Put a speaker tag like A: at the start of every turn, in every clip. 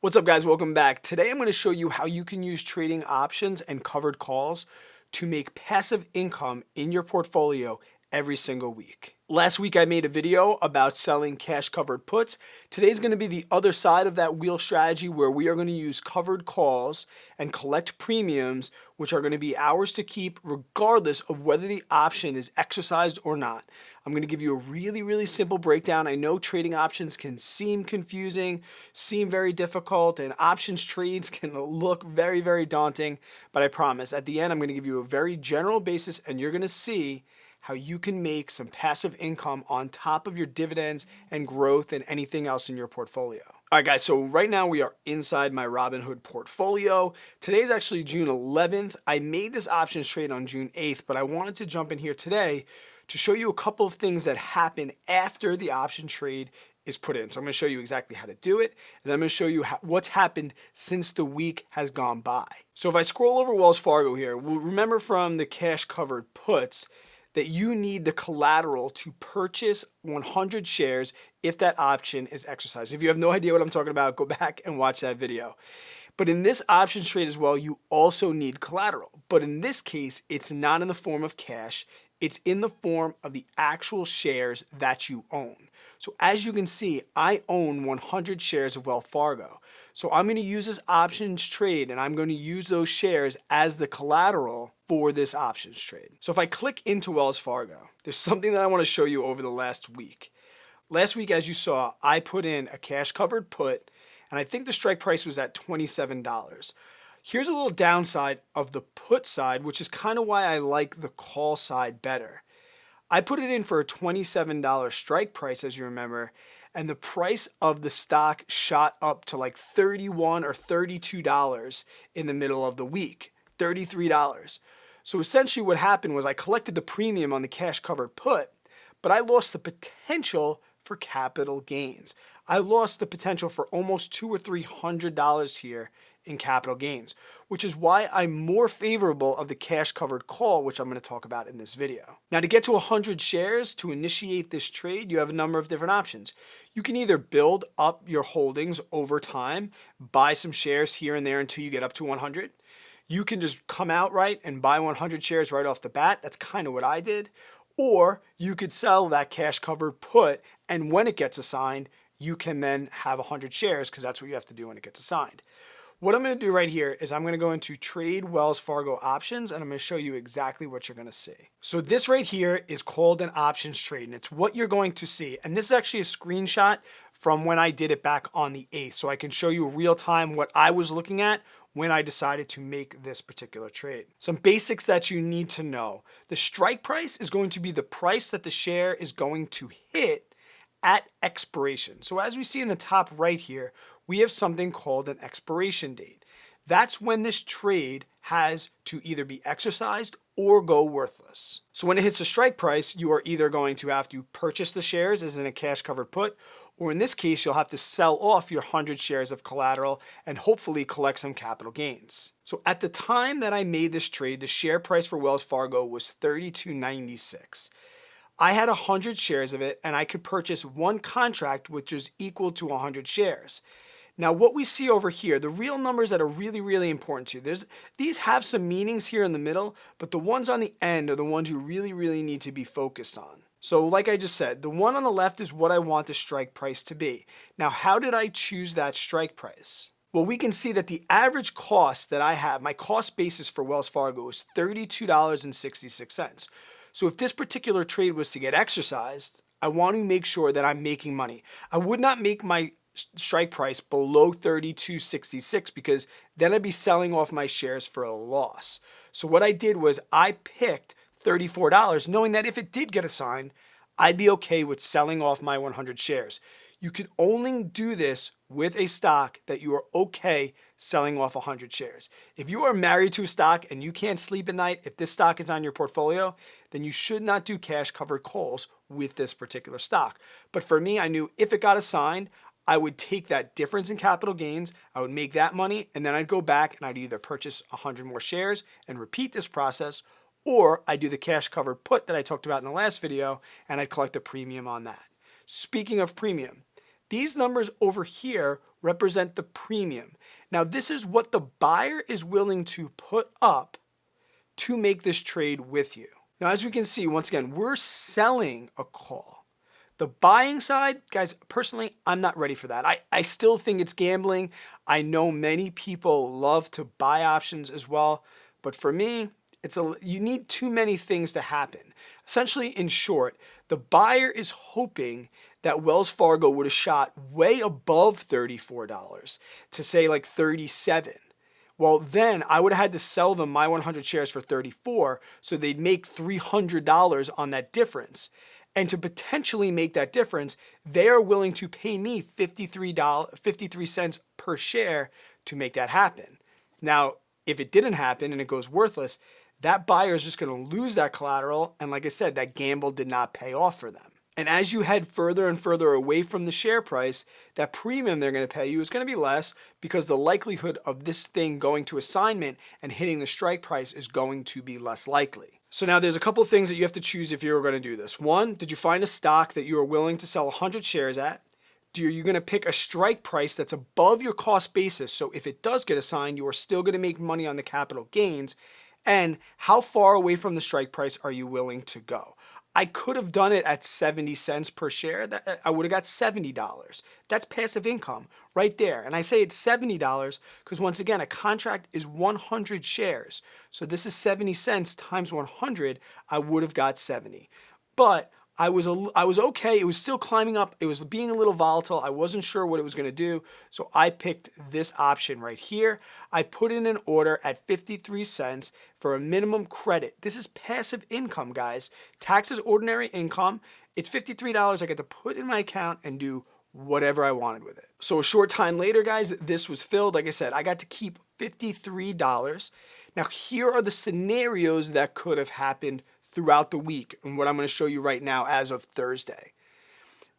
A: What's up, guys? Welcome back. Today I'm going to show you how you can use trading options and covered calls to make passive income in your portfolio every single week. Last week I made a video about selling cash covered puts. Today's going to be the other side of that wheel strategy where we are going to use covered calls and collect premiums, which are going to be ours to keep regardless of whether the option is exercised or not. I'm going to give you a really simple breakdown. I know trading options can seem confusing, seem very difficult, and options trades can look very daunting, but I promise at the end I'm going to give you a very general basis and you're going to see how you can make some passive income on top of your dividends and growth and anything else in your portfolio. All right, guys, so right now we are inside my Robinhood portfolio. Today's actually June 11th. I made this options trade on June 8th, but I wanted to jump in here today to show you a couple of things that happen after the option trade is put in. So I'm going to show you exactly how to do it, and then I'm going to show you what's happened since the week has gone by. So if I scroll over Wells Fargo here, we'll remember from the cash covered puts that you need the collateral to purchase 100 shares if that option is exercised. If you have no idea what I'm talking about, go back and watch that video. But in this options trade as well, you also need collateral. But in this case, it's not in the form of cash. It's in the form of the actual shares that you own. So as you can see, I own 100 shares of Wells Fargo. So I'm going to use this options trade and I'm going to use those shares as the collateral for this options trade. So if I click into Wells Fargo, there's something that I want to show you over the last week. Last week, as you saw, I put in a cash covered put and I think the strike price was at $27. Here's a little downside of the put side, which is kind of why I like the call side better. I put it in for a $27 strike price, as you remember, and the price of the stock shot up to like $31 or $32 in the middle of the week, $33. So essentially what happened was I collected the premium on the cash covered put, but I lost the potential for capital gains. I lost the potential for almost $200 or $300 here in capital gains, which is why I'm more favorable of the cash covered call, which I'm going to talk about in this video. Now, to get to 100 shares to initiate this trade, you have a number of different options. You can either build up your holdings over time, buy some shares here and there until you get up to 100. You can just come outright and buy 100 shares right off the bat. That's kind of what I did. Or you could sell that cash covered put, and when it gets assigned, you can then have 100 shares because that's what you have to do when it gets assigned. What I'm going to do right here is I'm going to go into Trade Wells Fargo Options and I'm going to show you exactly what you're going to see. So this right here is called an options trade and it's what you're going to see. And this is actually a screenshot from when I did it back on the 8th. So I can show you real time what I was looking at when I decided to make this particular trade. Some basics that you need to know. The strike price is going to be the price that the share is going to hit at expiration. So as we see in the top right here, we have something called an expiration date. That's when this trade has to either be exercised or go worthless. So when it hits the strike price, you are either going to have to purchase the shares as in a cash covered put, or in this case, you'll have to sell off your 100 shares of collateral and hopefully collect some capital gains. So at the time that I made this trade, the share price for Wells Fargo was $32.96. I had 100 shares of it and I could purchase one contract which is equal to 100 shares. Now what we see over here, the real numbers that are really important to you, these have some meanings here in the middle, but the ones on the end are the ones you really need to be focused on. So like I just said, the one on the left is what I want the strike price to be. Now how did I choose that strike price? Well, we can see that the average cost that I have, my cost basis for Wells Fargo is $32.66. So if this particular trade was to get exercised, I want to make sure that I'm making money. I would not make my strike price below $32.66 because then I'd be selling off my shares for a loss. So what I did was I picked $34, knowing that if it did get assigned, I'd be okay with selling off my 100 shares. You can only do this with a stock that you are okay selling off 100 shares. If you are married to a stock and you can't sleep at night, if this stock is on your portfolio, then you should not do cash covered calls with this particular stock. But for me, I knew if it got assigned, I would take that difference in capital gains, I would make that money, and then I'd go back and I'd either purchase 100 more shares and repeat this process, or I do the cash covered put that I talked about in the last video and I collect a premium on that. Speaking of premium, These numbers over here represent the premium. Now, this is what the buyer is willing to put up to make this trade with you. Now, as we can see, once again, we're selling a call. The buying side, guys, personally, I'm not ready for that. I still think it's gambling. I know many people love to buy options as well, but for me, you need too many things to happen. Essentially, in short, the buyer is hoping that Wells Fargo would have shot way above $34 to say like 37. Well, then I would have had to sell them my 100 shares for 34, so they'd make $300 on that difference. And to potentially make that difference, they are willing to pay me 53 cents per share to make that happen. Now, if it didn't happen and it goes worthless, that buyer is just going to lose that collateral. And like I said, that gamble did not pay off for them. And as you head further and further away from the share price, that premium they're going to pay you is going to be less because the likelihood of this thing going to assignment and hitting the strike price is going to be less likely. So now there's a couple of things that you have to choose if you're going to do this. One, did you find a stock that you are willing to sell 100 shares at? Are you going to pick a strike price that's above your cost basis? So if it does get assigned, you are still going to make money on the capital gains. And how far away from the strike price are you willing to go? I could have done it at 70 cents per share. I would have got $70. That's passive income right there. And I say it's $70 because once again, a contract is 100 shares. So this is 70 cents times 100. I would have got 70. But I was okay. It was still climbing up. It was being a little volatile. I wasn't sure what it was going to do. So I picked this option right here. I put in an order at 53 cents for a minimum credit. This is passive income, guys. Taxes ordinary income. It's $53 I get to put in my account and do whatever I wanted with it. So a short time later, guys, this was filled. Like I said, I got to keep $53. Now, here are the scenarios that could have happened throughout the week and what I'm going to show you right now as of Thursday.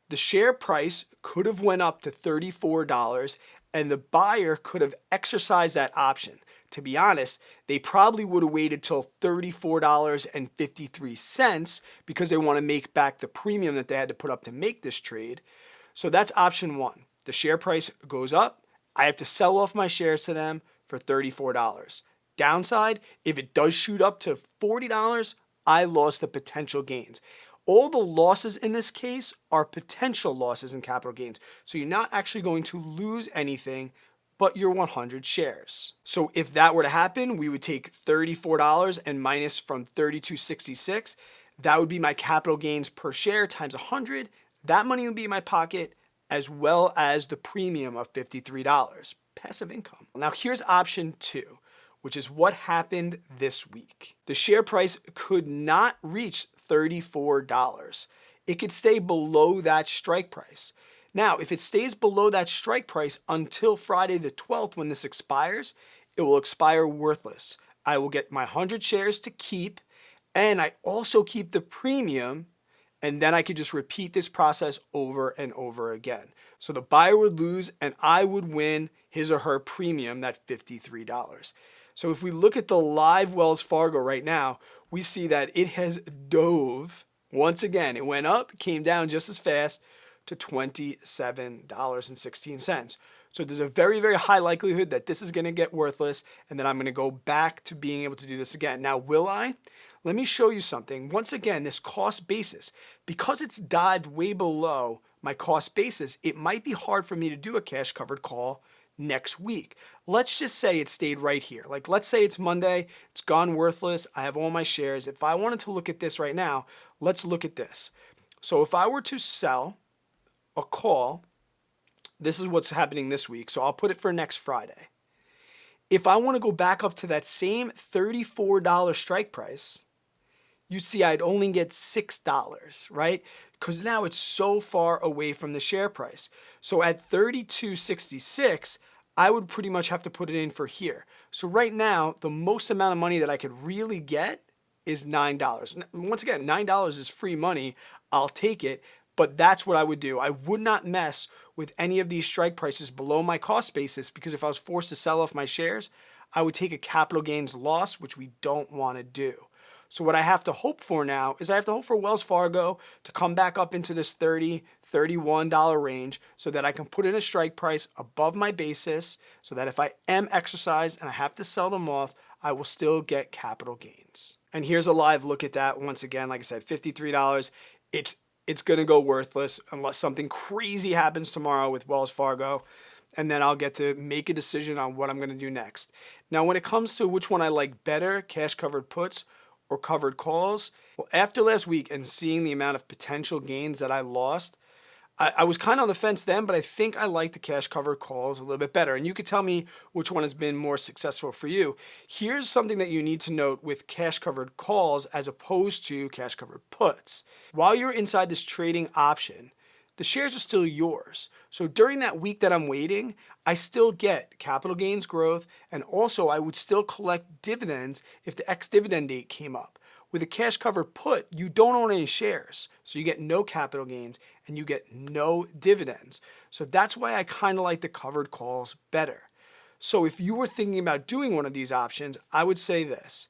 A: The share price could have went up to $34 and the buyer could have exercised that option. To be honest, they probably would have waited till $34.53 because they want to make back the premium that they had to put up to make this trade. So that's option one. The share price goes up. I have to sell off my shares to them for $34. Downside, if it does shoot up to $40, I lost the potential gains. All the losses in this case are potential losses in capital gains. So you're not actually going to lose anything but your 100 shares. So if that were to happen, we would take $34 and minus from $32.66. That would be my capital gains per share times 100. That money would be in my pocket as well as the premium of $53. Passive income. Now here's option two, which is what happened this week. The share price could not reach $34. It could stay below that strike price. Now, if it stays below that strike price until Friday the 12th when this expires, it will expire worthless. I will get my 100 shares to keep, and I also keep the premium, and then I could just repeat this process over and over again. So the buyer would lose, and I would win his or her premium, that $53. So if we look at the live Wells Fargo right now, we see that it has dove. Once again, it went up, came down just as fast to $27.16. So there's a very, very high likelihood that this is going to get worthless and then I'm going to go back to being able to do this again. Now, will I? Let me show you something. Once again, this cost basis, because it's dived way below my cost basis, it might be hard for me to do a cash covered call next week. Let's just say it stayed right here. Like, let's say it's Monday, it's gone worthless, I have all my shares. If I wanted to look at this right now, let's look at this. So if I were to sell a call, this is what's happening this week. So I'll put it for next Friday. If I want to go back up to that same $34 strike price, you see I'd only get $6, right? Because now it's so far away from the share price. So at $32.66, I would pretty much have to put it in for here. So right now, the most amount of money that I could really get is $9. Once again, $9 is free money. I'll take it. But that's what I would do. I would not mess with any of these strike prices below my cost basis because if I was forced to sell off my shares, I would take a capital gains loss, which we don't want to do. So what I have to hope for now is I have to hope for Wells Fargo to come back up into this $30, $31 range so that I can put in a strike price above my basis so that if I am exercised and I have to sell them off, I will still get capital gains. And here's a live look at that. Once again, like I said, $53. It's going to go worthless unless something crazy happens tomorrow with Wells Fargo. And then I'll get to make a decision on what I'm going to do next. Now, when it comes to which one I like better, cash covered puts or covered calls, well, after last week and seeing the amount of potential gains that I lost, I was kind of on the fence then, but I think I like the cash covered calls a little bit better. And you could tell me which one has been more successful for you. Here's something that you need to note with cash covered calls as opposed to cash covered puts. While you're inside this trading option, the shares are still yours. So during that week that I'm waiting, I still get capital gains growth, and also I would still collect dividends if the ex-dividend date came up. With a cash covered put, you don't own any shares, so you get no capital gains and you get no dividends. So that's why I kind of like the covered calls better. So if you were thinking about doing one of these options, I would say this: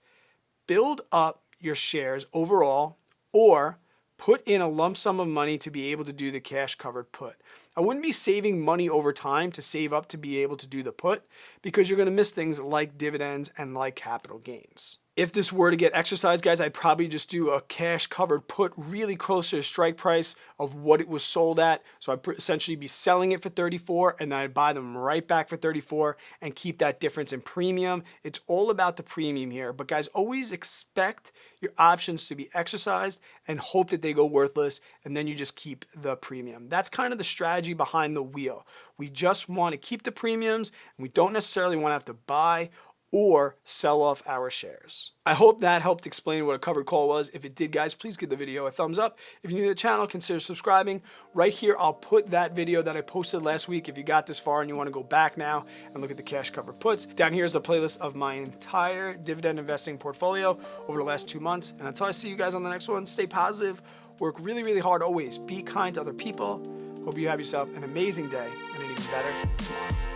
A: build up your shares overall, or put in a lump sum of money to be able to do the cash covered put. I wouldn't be saving money over time to save up to be able to do the put, because you're going to miss things like dividends and like capital gains. If this were to get exercised, guys, I'd probably just do a cash covered put really close to the strike price of what it was sold at. So I'd essentially be selling it for 34 and then I'd buy them right back for 34 and keep that difference in premium. It's all about the premium here. But guys, always expect your options to be exercised and hope that they go worthless, and then you just keep the premium. That's kind of the strategy behind the wheel. We just want to keep the premiums, and we don't necessarily want to have to buy or sell off our shares. I hope that helped explain what a covered call was. If it did, guys, please give the video a thumbs up. If you're new to the channel, consider subscribing. Right here, I'll put that video that I posted last week if you got this far and you want to go back now and look at the cash covered puts. Down here is the playlist of my entire dividend investing portfolio over the last 2 months. And until I see you guys on the next one, stay positive, work really, really hard always, be kind to other people. Hope you have yourself an amazing day and an even better tomorrow.